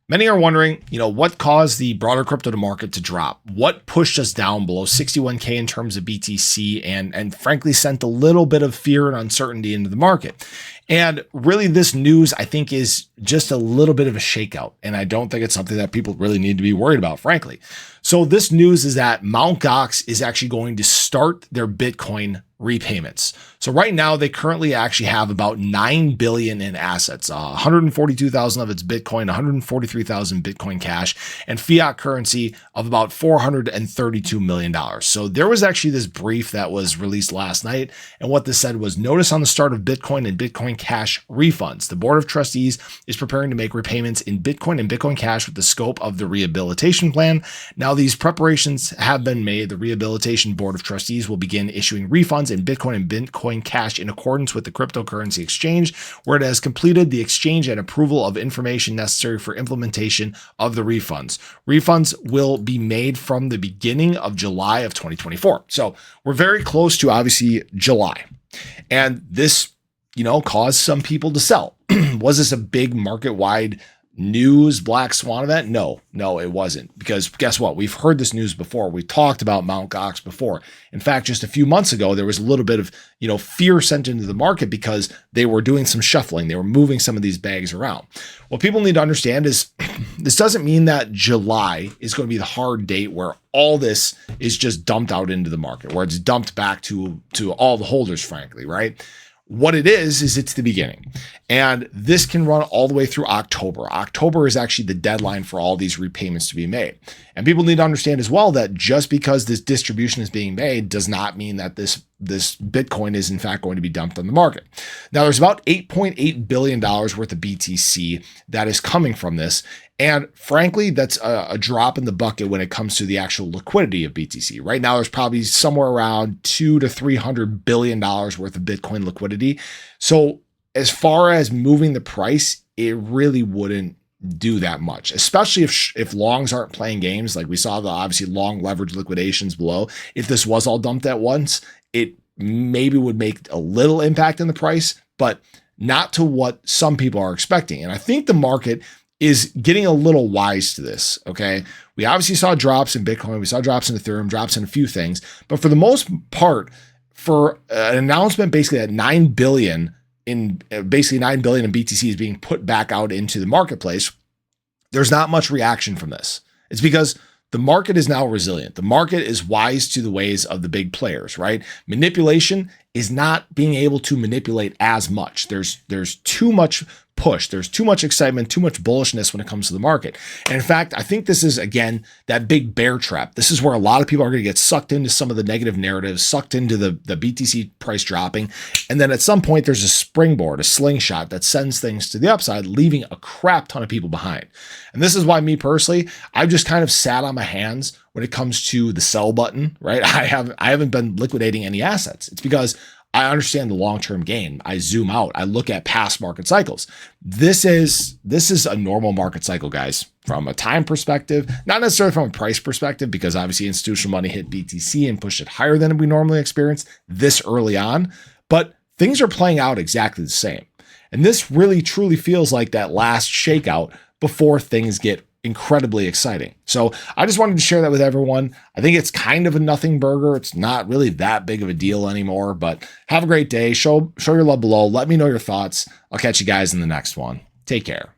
Many are wondering, what caused the broader crypto market to drop? What pushed us down below 61K in terms of BTC and frankly sent a little bit of fear and uncertainty into the market? And really this news, I think, is just a little bit of a shakeout. And I don't think it's something that people really need to be worried about, frankly. So this news is that Mt. Gox is actually going to start their Bitcoin repayments. So right now they currently actually have about 9 billion in assets, 142,000 of its Bitcoin, 143,000 Bitcoin Cash, and fiat currency of about $432 million. So there was actually this brief that was released last night. And what this said was, notice on the start of Bitcoin and Bitcoin Cash refunds. The Board of Trustees is preparing to make repayments in Bitcoin and Bitcoin Cash with the scope of the rehabilitation plan. Now these preparations have been made. The Rehabilitation Board of Trustees will begin issuing refunds in Bitcoin and Bitcoin Cash in accordance with the cryptocurrency exchange, where it has completed the exchange and approval of information necessary for implementation of the refunds. Refunds will be made from the beginning of July of 2024. So we're very close to obviously July. And this, caused some people to sell. Was this a big market-wide news black swan event? No, it wasn't, because guess what? We've heard this news before. We talked about Mt. Gox before. In fact, just a few months ago, there was a little bit of, fear sent into the market because they were doing some shuffling. They were moving some of these bags around. What people need to understand is this doesn't mean that July is going to be the hard date where all this is just dumped out into the market, where it's dumped back to all the holders, frankly, right? What it is it's the beginning. And this can run all the way through October. October is actually the deadline for all these repayments to be made. And people need to understand as well that just because this distribution is being made does not mean that this Bitcoin is in fact going to be dumped on the market. Now there's about $8.8 billion worth of BTC that is coming from this. And frankly, that's a drop in the bucket when it comes to the actual liquidity of BTC. Right now, there's probably somewhere around $200 to $300 billion worth of Bitcoin liquidity. So as far as moving the price, it really wouldn't do that much, especially if longs aren't playing games. Like we saw the obviously long leverage liquidations below. If this was all dumped at once, it maybe would make a little impact in the price, but not to what some people are expecting. And I think the market is getting a little wise to this, okay? We obviously saw drops in Bitcoin, we saw drops in Ethereum, drops in a few things, but for the most part, for an announcement basically that 9 billion in BTC is being put back out into the marketplace, there's not much reaction from this. It's because the market is now resilient. The market is wise to the ways of the big players, right? Manipulation is not being able to manipulate as much. There's too much push. There's too much excitement, too much bullishness when it comes to the market. And in fact, I think this is, again, that big bear trap. This is where a lot of people are going to get sucked into some of the negative narratives, sucked into the BTC price dropping. And then at some point, there's a springboard, a slingshot that sends things to the upside, leaving a crap ton of people behind. And this is why me personally, I've just kind of sat on my hands when it comes to the sell button, right? I haven't been liquidating any assets. It's because I understand the long-term gain. I zoom out. I look at past market cycles. This is a normal market cycle, guys, from a time perspective, not necessarily from a price perspective, because obviously institutional money hit BTC and pushed it higher than we normally experience this early on, but things are playing out exactly the same. And this really truly feels like that last shakeout before things get incredibly exciting. So I just wanted to share that with everyone. I think it's kind of a nothing burger. It's not really that big of a deal anymore, but have a great day. Show your love below. Let me know your thoughts. I'll catch you guys in the next one. Take care.